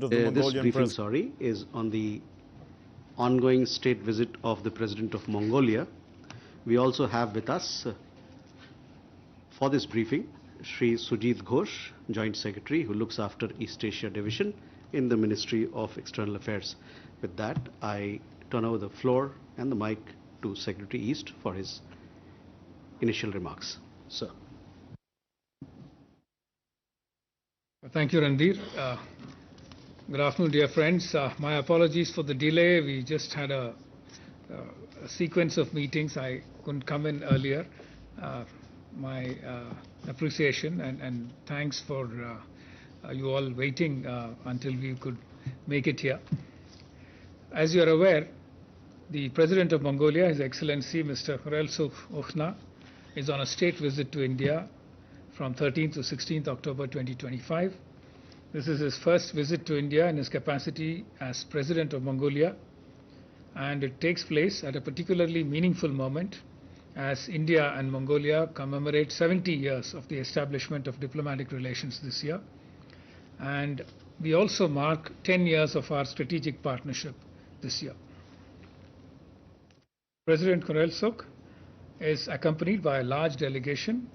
of the This Mongolian briefing, is on the ongoing state visit of the President of Mongolia. We also have with us for this briefing Shri Sujit Ghosh, Joint Secretary, who looks after East Asia Division in the Ministry of External Affairs. With that, I turn over the floor and the mic to Secretary East for his initial remarks. Sir. Thank you, Randir. Good afternoon, dear friends. My apologies for the delay. We just had a sequence of meetings. I couldn't come in earlier. My appreciation and thanks for you all waiting until we could make it here. As you are aware, the President of Mongolia, His Excellency Mr. Khurelsukh Ukhnaa, is on a state visit to India from 13th to 16th October 2025. This is his first visit to India in his capacity as President of Mongolia, and it takes place at a particularly meaningful moment as India and Mongolia commemorate 70 years of the establishment of diplomatic relations this year, and we also mark 10 years of our strategic partnership this year. President Khurelsukh is accompanied by a large delegation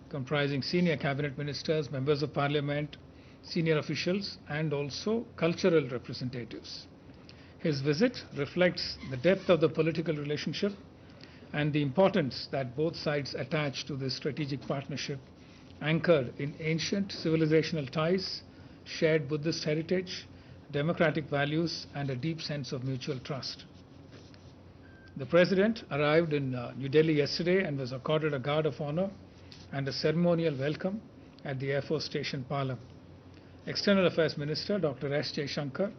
comprising senior cabinet ministers, members of parliament, senior officials, and also cultural representatives. His visit reflects the depth of the political relationship and the importance that both sides attach to this strategic partnership anchored in ancient civilizational ties, shared Buddhist heritage, democratic values, and a deep sense of mutual trust. The President arrived in New Delhi yesterday and was accorded a guard of honor and a ceremonial welcome at the Air Force Station Palam. External Affairs Minister Dr. S. Jaishankar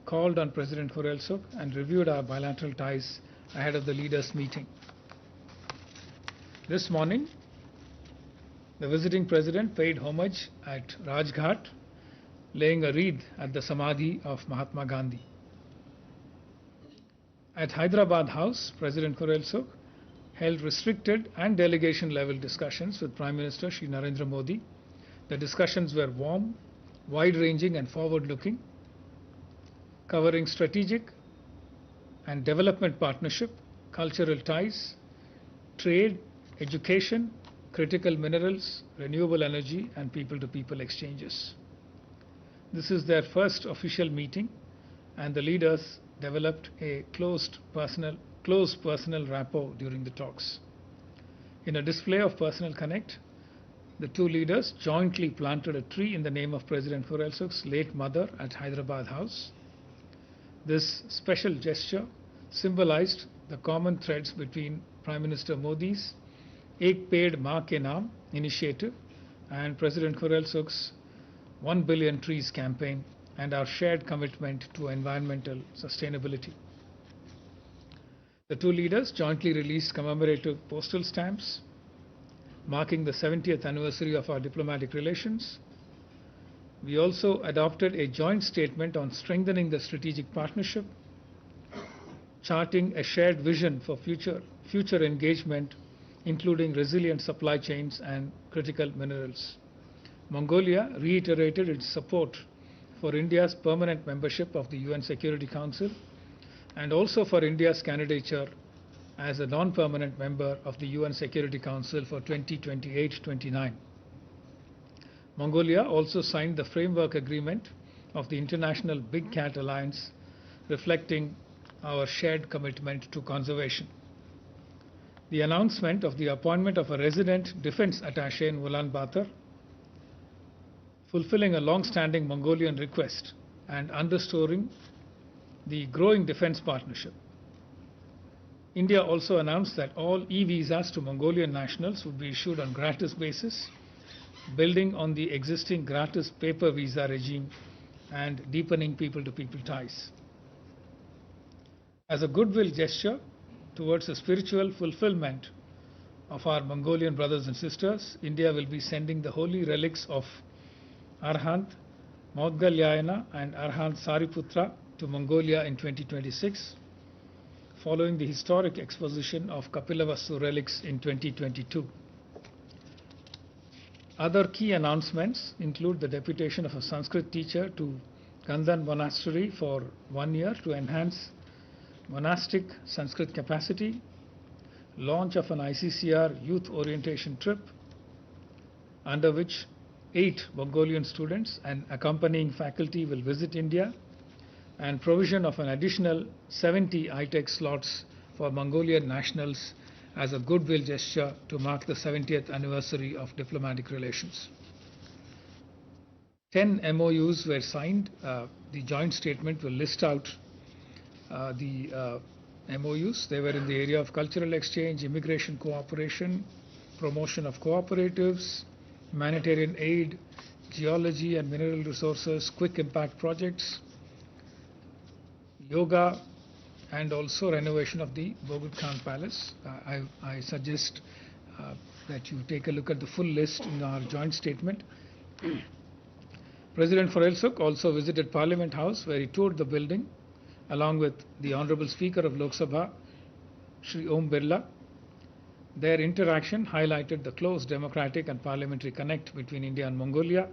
called on President Khurelsukh and reviewed our bilateral ties ahead of the leaders' meeting. This morning, the visiting President paid homage at Rajghat, laying a wreath at the Samadhi of Mahatma Gandhi. At Hyderabad House, President Khurelsukh held restricted and delegation-level discussions with Prime Minister Shri Narendra Modi. The discussions were warm, wide-ranging and forward-looking, covering strategic and development partnership, cultural ties, trade, education, critical minerals, renewable energy, and people-to-people exchanges. This is their first official meeting, and the leaders developed a close personal rapport during the talks. In a display of personal connect, the two leaders jointly planted a tree in the name of President Khurelsukh's late mother at Hyderabad House. This special gesture symbolized the common threads between Prime Minister Modi's Ek Ped Maa Ke Naam initiative and President Khurelsukh's 1 billion trees campaign and our shared commitment to environmental sustainability. The two leaders jointly released commemorative postal stamps marking the 70th anniversary of our diplomatic relations. We also adopted a joint statement on strengthening the strategic partnership, charting a shared vision for future engagement, including resilient supply chains and critical minerals. Mongolia reiterated its support for India's permanent membership of the UN Security Council and also for India's candidature as a non-permanent member of the UN Security Council for 2028-29. Mongolia also signed the framework agreement of the International Big Cat Alliance, reflecting our shared commitment to conservation. The announcement of the appointment of a resident defense attaché in Ulaanbaatar, fulfilling a long-standing Mongolian request and underscoring the growing defense partnership. India also announced that all e-visas to Mongolian nationals would be issued on gratis basis, building on the existing gratis paper visa regime and deepening people-to-people ties. As a goodwill gesture towards the spiritual fulfillment of our Mongolian brothers and sisters, India will be sending the holy relics of Arhant Maudgalyayana and Arhant Sariputra to Mongolia in 2026, following the historic exposition of Kapilavastu relics in 2022. Other key announcements include the deputation of a Sanskrit teacher to Gandhan Monastery for 1 year to enhance monastic Sanskrit capacity, launch of an ICCR youth orientation trip, under which 8 Mongolian students and accompanying faculty will visit India, and provision of an additional 70 ITEC slots for Mongolian nationals as a goodwill gesture to mark the 70th anniversary of diplomatic relations. 10 MOUs were signed. The joint statement will list out the MOUs. They were in the area of cultural exchange, immigration cooperation, promotion of cooperatives, humanitarian aid, geology and mineral resources, quick impact projects, yoga, and also renovation of the Bogd Khan Palace. I suggest that you take a look at the full list in our joint statement. President Khurelsukh also visited Parliament House, where he toured the building along with the Honorable Speaker of Lok Sabha, Shri Om Birla. Their interaction highlighted the close democratic and parliamentary connect between India and Mongolia,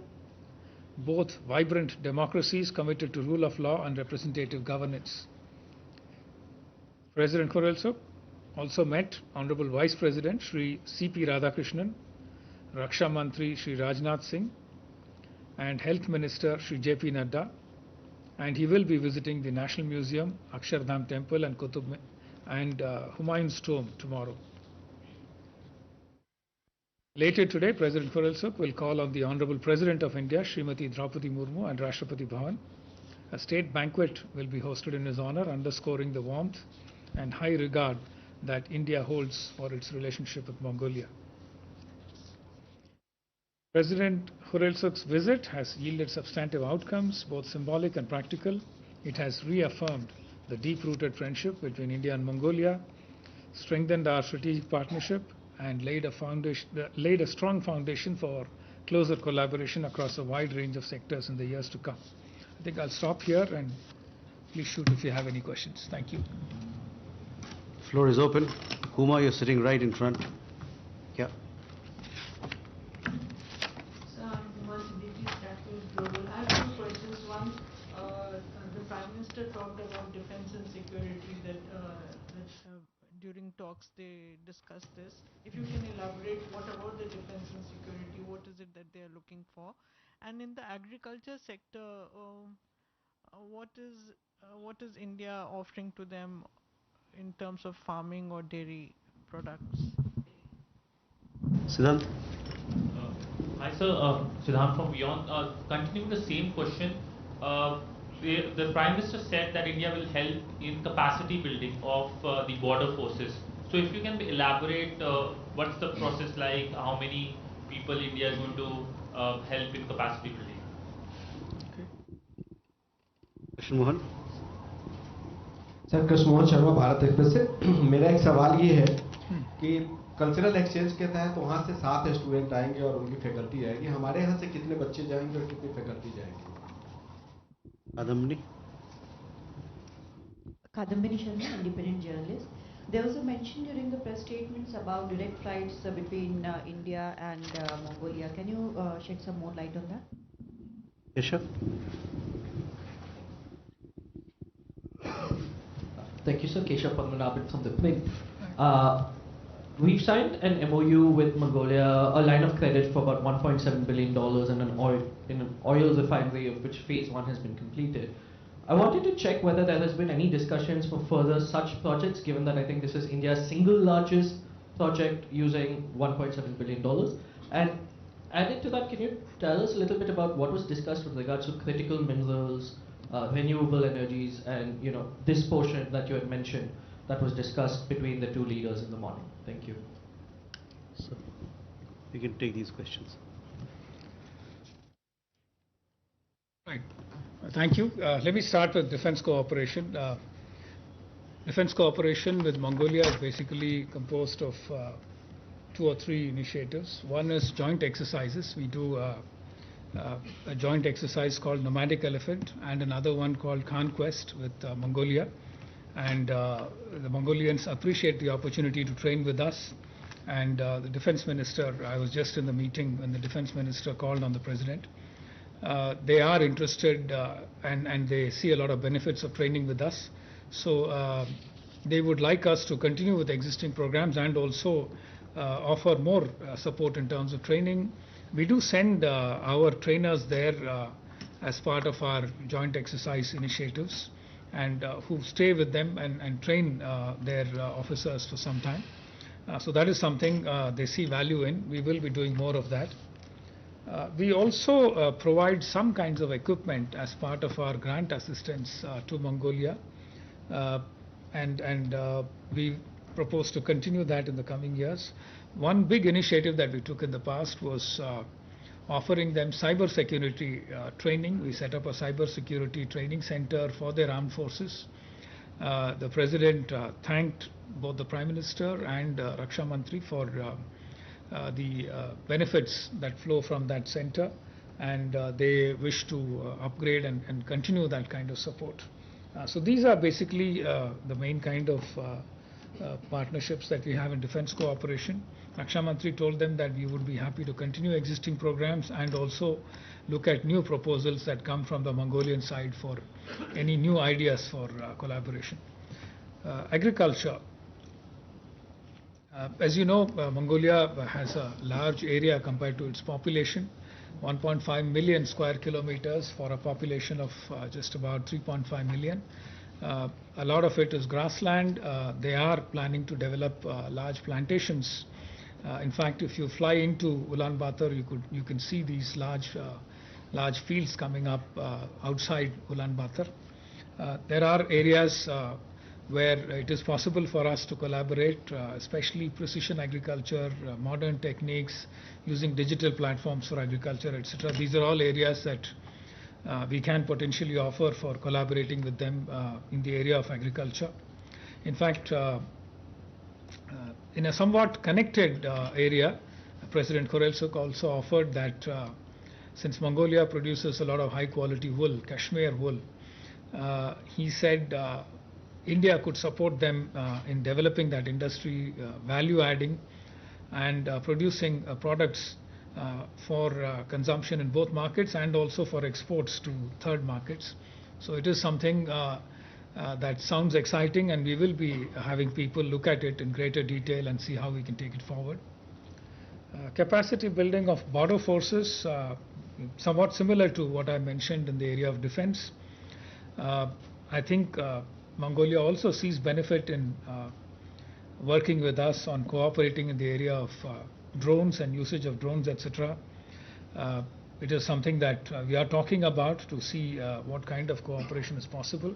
both vibrant democracies committed to rule of law and representative governance. President Khurelsukh also met Honorable Vice President Shri C.P. Radhakrishnan, Raksha Mantri Shri Rajnath Singh, and Health Minister Shri J.P. Nadda, and he will be visiting the National Museum, Akshardham Temple and Humayun's Tomb tomorrow. Later today, President Khurelsukh will call on the Honorable President of India, Srimati Draupadi Murmu, and Rashtrapati Bhavan. A state banquet will be hosted in his honor, underscoring the warmth and high regard that India holds for its relationship with Mongolia. President Khurelsukh's visit has yielded substantive outcomes, both symbolic and practical. It has reaffirmed the deep-rooted friendship between India and Mongolia, strengthened our strategic partnership, and laid a strong foundation for closer collaboration across a wide range of sectors in the years to come. I think I'll stop here, and please shoot if you have any questions. Thank you. Floor is open. Huma, you're sitting right in front. Yeah. I have two questions. One, the Prime Minister talked about defense and security that during talks they discussed this. If you can elaborate, what about the defense and security? What is it that they are looking for? And in the agriculture sector, what is India offering to them in terms of farming or dairy products? Siddhant? Hi sir, Siddhant from Beyond. Continuing the same question, the Prime Minister said that India will help in capacity building of the border forces. So if you can elaborate, what's the process like, how many people India is going to help in capacity building? Krishna Mohan? Sir Krishna Mohan Sharma Bharat express से मेरा एक सवाल ये है कि cultural exchange के तहत वहाँ से 7 स्टूडेंट आएंगे और उनकी फैकल्टी आएगी, हमारे यहाँ से कितने बच्चे जाएंगे और कितनी फैकल्टी जाएंगी? Kadambini Sharma, independent journalist. There was a mention during the press statements about direct flights between India and Mongolia. Can you shed some more light on that? Keshav? Thank you, sir. Keshav Padmanabhan from the Print. We've signed an MOU with Mongolia, a line of credit for about $1.7 billion in an oil refinery, of which phase 1 has been completed. I wanted to check whether there has been any discussions for further such projects, given that I think this is India's single largest project using $1.7 billion. And added to that, can you tell us a little bit about what was discussed with regards to critical minerals, renewable energies, and this portion that you had mentioned that was discussed between the two leaders in the morning? Thank you. So, you can take these questions. Right. Thank you. Let me start with defense cooperation. Defense cooperation with Mongolia is basically composed of 2 or 3 initiatives. One is joint exercises. We do a joint exercise called Nomadic Elephant and another one called Conquest with Mongolia. And the Mongolians appreciate the opportunity to train with us. And the defense minister, I was just in the meeting when the defense minister called on the president. They are interested and they see a lot of benefits of training with us. So they would like us to continue with existing programs and also offer more support in terms of training. We do send our trainers there as part of our joint exercise initiatives, and who stay with them and train their officers for some time. So that is something they see value in. We will be doing more of that. We also provide some kinds of equipment as part of our grant assistance to Mongolia, and we propose to continue that in the coming years. One big initiative that we took in the past was offering them cyber security training. We set up a cyber security training center for their armed forces. The President thanked both the Prime Minister and Raksha Mantri for the benefits that flow from that center, and they wish to upgrade and continue that kind of support. So these are basically the main kind of partnerships that we have in defense cooperation. Raksha Mantri told them that we would be happy to continue existing programs and also look at new proposals that come from the Mongolian side for any new ideas for collaboration. Agriculture. As you know, Mongolia has a large area compared to its population, 1.5 million square kilometers for a population of just about 3.5 million. A lot of it is grassland. They are planning to develop large plantations. In fact, if you fly into Ulaanbaatar, you can see these large fields coming up outside Ulaanbaatar. There are areas where it is possible for us to collaborate, especially precision agriculture, modern techniques, using digital platforms for agriculture, etc. These are all areas that we can potentially offer for collaborating with them in the area of agriculture. In fact, in a somewhat connected area, President Khurelsukh also offered that since Mongolia produces a lot of high quality wool, Kashmir wool, he said India could support them in developing that industry, value adding and producing products for consumption in both markets and also for exports to third markets. So it is something that sounds exciting, and we will be having people look at it in greater detail and see how we can take it forward. Capacity building of border forces, somewhat similar to what I mentioned in the area of defense. I think Mongolia also sees benefit in working with us on cooperating in the area of drones and usage of drones, etc. It is something that we are talking about to see what kind of cooperation is possible.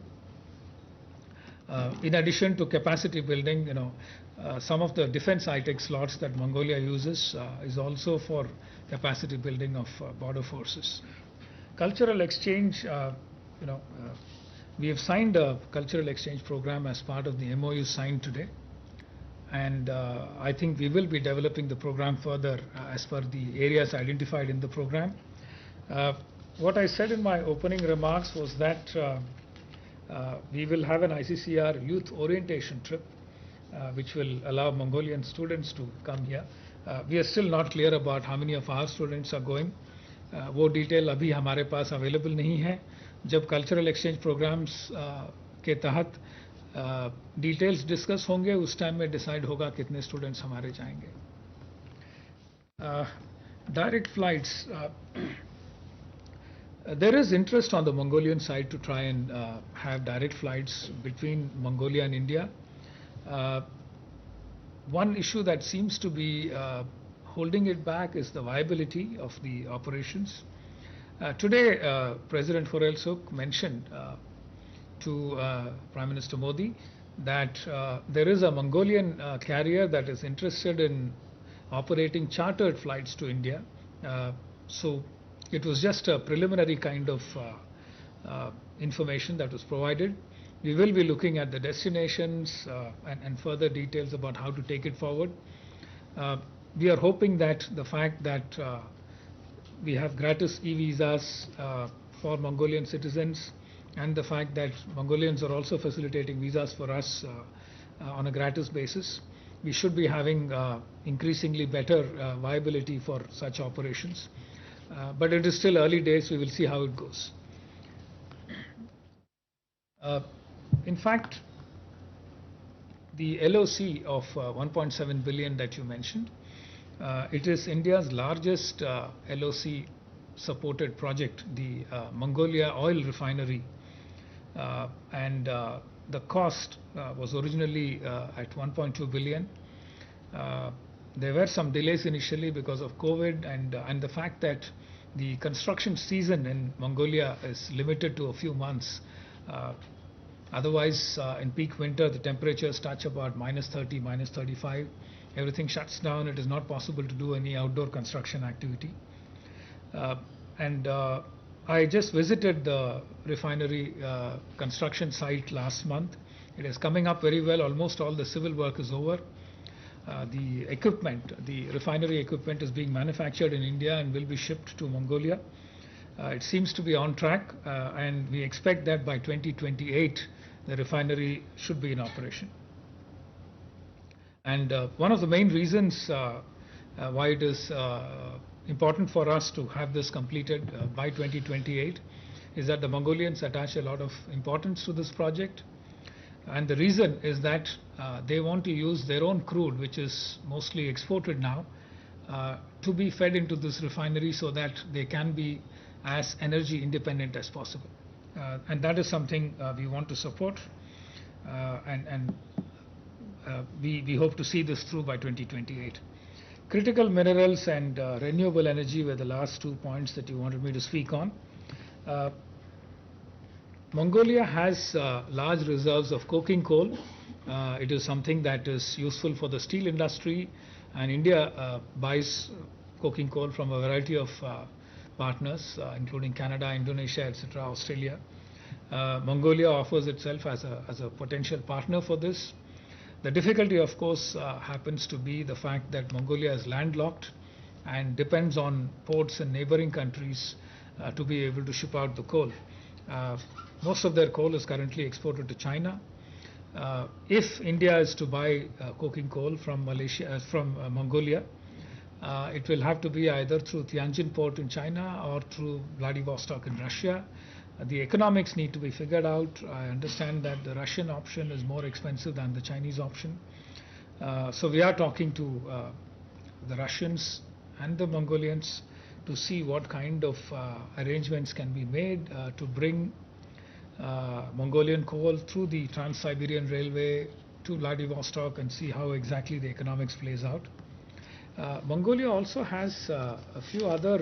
In addition to capacity building, some of the defense high-tech slots that Mongolia uses is also for capacity building of border forces. Cultural exchange, we have signed a cultural exchange program as part of the MOU signed today, and I think we will be developing the program further as per the areas identified in the program. What I said in my opening remarks was that we will have an ICCR youth orientation trip which will allow Mongolian students to come here. We are still not clear about how many of our students are going. वो detail अभी हमारे पास available नहीं है. जब cultural exchange programmes के तहत details discuss होंगे, उस टाइम में डिसाइड होगा कितने स्टूडेंट्स हमारे जाएंगे. Direct flights. There is interest on the Mongolian side to try and have direct flights between Mongolia and India. One issue that seems to be holding it back is the viability of the operations. Today, President Khurelsukh mentioned to Prime Minister Modi that there is a Mongolian carrier that is interested in operating chartered flights to India. So it was just a preliminary kind of information that was provided. We will be looking at the destinations and further details about how to take it forward. We are hoping that the fact that we have gratis e-visas for Mongolian citizens, and the fact that Mongolians are also facilitating visas for us on a gratis basis, we should be having increasingly better viability for such operations. But it is still early days. We will see how it goes. In fact, the LOC of 1.7 billion that you mentioned, it is India's largest LOC supported project, the Mongolia oil refinery, and the cost was originally at 1.2 billion. There were some delays initially because of COVID and the fact that the construction season in Mongolia is limited to a few months. Otherwise, in peak winter, the temperatures touch about -30, -35. Everything shuts down. It is not possible to do any outdoor construction activity. I just visited the refinery construction site last month. It is coming up very well. Almost all the civil work is over. The equipment, the refinery equipment, is being manufactured in India and will be shipped to Mongolia. It seems to be on track, and we expect that by 2028 the refinery should be in operation. And one of the main reasons why it is important for us to have this completed by 2028 is that the Mongolians attach a lot of importance to this project. And the reason is that they want to use their own crude, which is mostly exported now, to be fed into this refinery so that they can be as energy independent as possible. And that is something we want to support, and we hope to see this through by 2028. Critical minerals and renewable energy were the last 2 points that you wanted me to speak on. Mongolia has large reserves of coking coal. It is something that is useful for the steel industry, and India buys coking coal from a variety of partners, including Canada, Indonesia, etc., Australia. Mongolia offers itself as a potential partner for this. The difficulty, of course, happens to be the fact that Mongolia is landlocked and depends on ports in neighboring countries to be able to ship out the coal. Most of their coal is currently exported to China. If India is to buy coking coal from Mongolia, it will have to be either through Tianjin port in China or through Vladivostok in Russia. The economics need to be figured out. I understand that the Russian option is more expensive than the Chinese option. So we are talking to the Russians and the Mongolians to see what kind of arrangements can be made to bring Mongolian coal through the Trans-Siberian Railway to Vladivostok and see how exactly the economics plays out. Mongolia also has a few other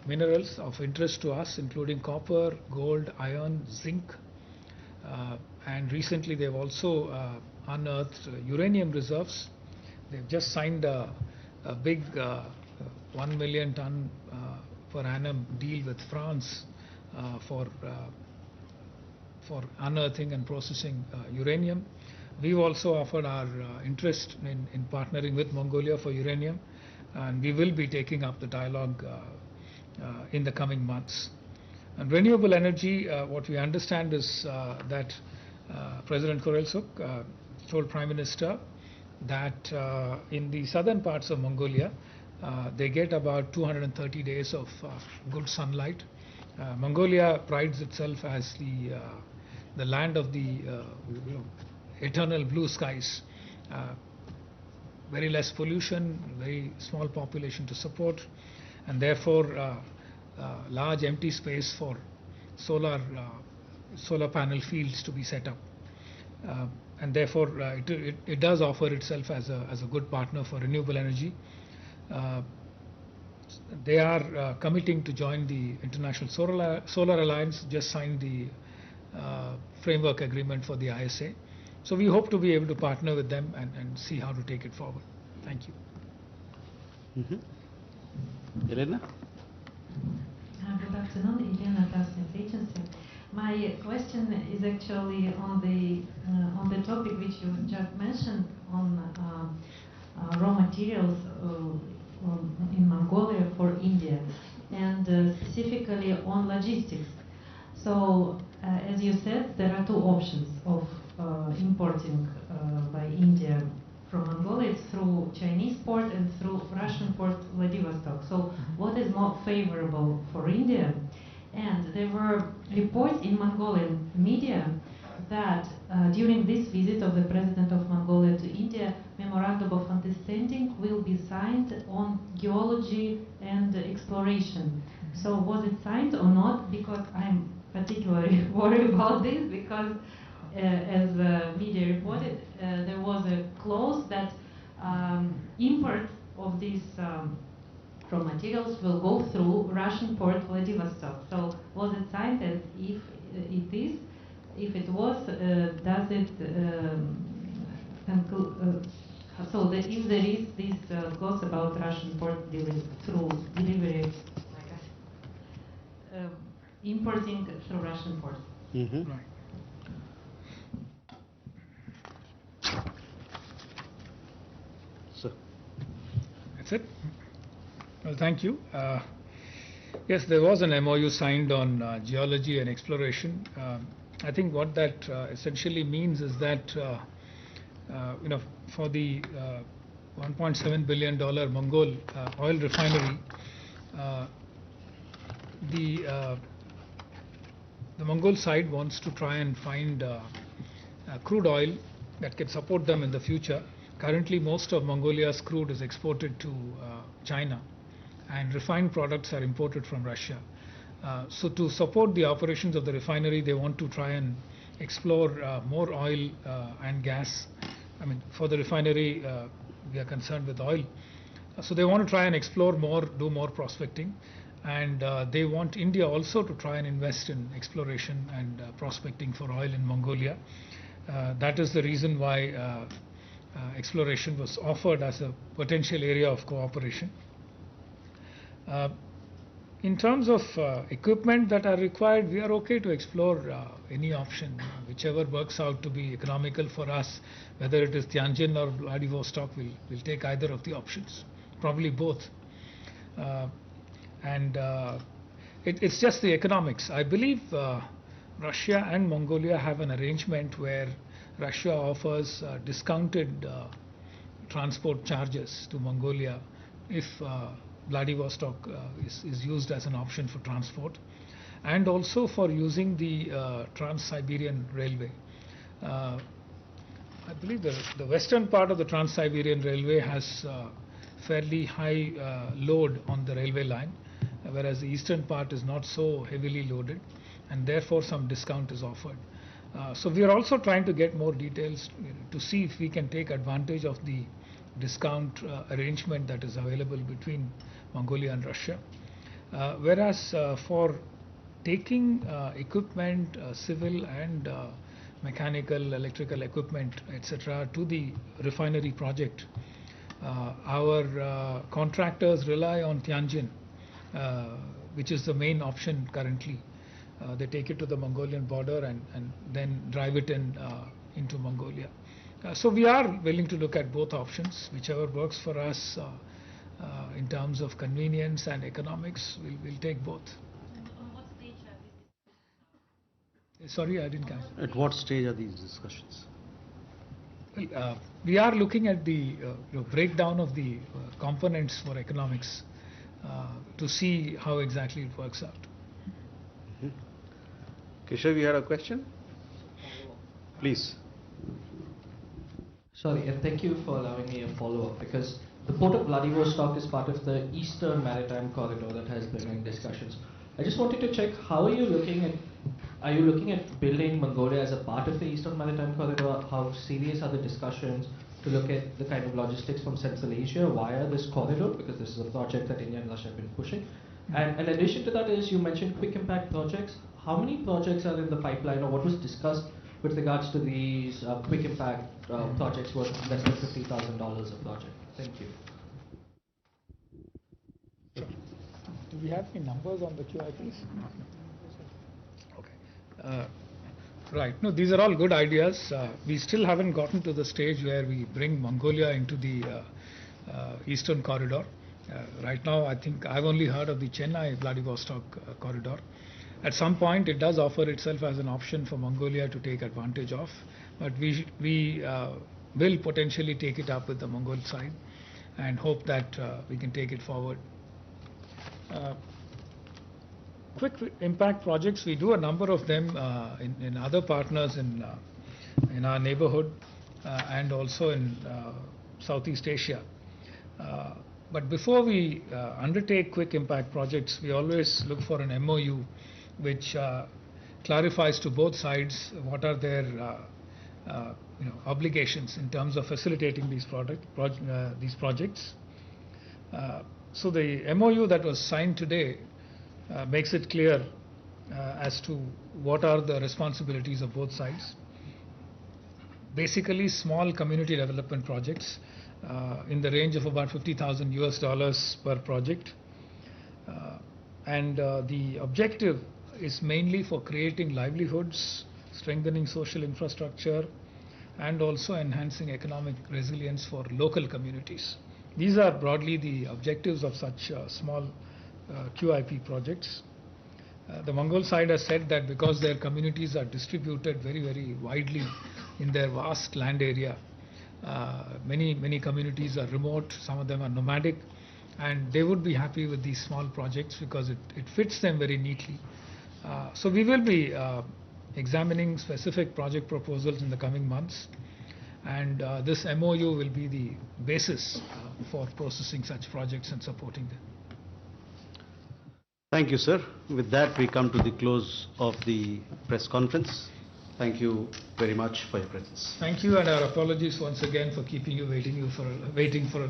minerals of interest to us, including copper, gold, iron, zinc, and recently they've also unearthed uranium reserves. They've just signed a big 1 million ton per annum deal with France for unearthing and processing uranium. We've also offered our interest in partnering with Mongolia for uranium, and we will be taking up the dialogue in the coming months. And renewable energy, what we understand is that President Khurelsukh told Prime Minister that in the southern parts of Mongolia, they get about 230 days of good sunlight. Mongolia prides itself as the land of the eternal blue skies. Very less pollution, very small population to support, and therefore large empty space for solar panel fields to be set up. And therefore it does offer itself as a good partner for renewable energy. They are committing to join the International Solar Alliance, just signed the framework agreement for the ISA. So we hope to be able to partner with them and see how to take it forward. Thank you. Elena? Good afternoon, Elena, Transnet Agency. My question is actually on the topic which you just mentioned on raw materials in Mongolia for India, and specifically on logistics. So, as you said, there are two options of importing by India from Mongolia, it's through Chinese port and through Russian port Vladivostok. So what is more favorable for India? And there were reports in Mongolian media that during this visit of the President of Mongolia to India, memorandum of understanding will be signed on geology and exploration. So was it signed or not? Because I'm particularly worried about this, because as the media reported, there was a clause that import of these raw materials will go through Russian port Vladivostok. So was it signed? And if it is, if it was, does it so that if there is this clause about Russian port through delivery, importing through Russian ports? Right. So, That's it. Well, thank you. Yes, there was an MOU signed on geology and exploration. I think what that essentially means is that for the $1.7 billion Mongol oil refinery, the Mongol side wants to try and find crude oil that can support them in the future. Currently, most of Mongolia's crude is exported to China, and refined products are imported from Russia. So to support the operations of the refinery, they want to try and explore more oil and gas. I mean, for the refinery, we are concerned with oil. So they want to try and explore more, do more prospecting. And they want India also to try and invest in exploration and prospecting for oil in Mongolia. That is the reason why exploration was offered as a potential area of cooperation. In terms of equipment that are required, we are okay to explore any option, whichever works out to be economical for us. Whether it is Tianjin or Vladivostok, we'll take either of the options, probably both. It's just the economics. I believe Russia and Mongolia have an arrangement where Russia offers discounted transport charges to Mongolia if Vladivostok is used as an option for transport, and also for using the Trans-Siberian Railway. I believe the western part of the Trans-Siberian Railway has fairly high load on the railway line, whereas the eastern part is not so heavily loaded, and therefore some discount is offered. So we are also trying to get more details to see if we can take advantage of the discount arrangement that is available between Mongolia and Russia. Whereas for taking equipment, civil and mechanical, electrical equipment, etc., to the refinery project, our contractors rely on Tianjin, which is the main option currently. They take it to the Mongolian border and then drive it into Mongolia. So we are willing to look at both options, whichever works for us in terms of convenience and economics. We'll take both. On what stage are these? Sorry, I didn't catch. at what stage are these discussions? We are looking at the breakdown of the components for economics to see how exactly it works out. Keshav, you had a question? Please. Sorry, and thank you for allowing me a follow-up, because the port of Vladivostok is part of the Eastern Maritime Corridor that has been in discussions. I just wanted to check, how are you looking at building Mongolia as a part of the Eastern Maritime Corridor? How serious are the discussions to look at the kind of logistics from Central Asia via this corridor? Because this is a project that India and Russia have been pushing. And in addition to that, is you mentioned quick impact projects. How many projects are in the pipeline, or what was discussed with regards to these quick impact projects worth less than $50,000 a project? Thank you. Do we have any numbers on the QIPs? Okay. Right. No, these are all good ideas. We still haven't gotten to the stage where we bring Mongolia into the Eastern Corridor. Right now, I think I've only heard of the Chennai-Vladivostok corridor. At some point, it does offer itself as an option for Mongolia to take advantage of, but we will potentially take it up with the Mongol side and hope that we can take it forward. Quick impact projects, we do a number of them in other partners in our neighborhood and also in Southeast Asia. But before we undertake quick impact projects, we always look for an MOU which clarifies to both sides what are their obligations in terms of facilitating these projects. So the MOU that was signed today makes it clear as to what are the responsibilities of both sides. Basically, small community development projects in the range of about $50,000 per project, and the objective is mainly for creating livelihoods, strengthening social infrastructure, and also enhancing economic resilience for local communities. These are broadly the objectives of such small QIP projects. The Mongol side has said that because their communities are distributed very, very widely in their vast land area, many communities are remote, some of them are nomadic, and they would be happy with these small projects because it fits them very neatly. So we will be examining specific project proposals in the coming months, and this MOU will be the basis for processing such projects and supporting them. Thank you, sir. With that, we come to the close of the press conference. Thank you very much for your presence. Thank you, and our apologies once again for keeping you waiting for a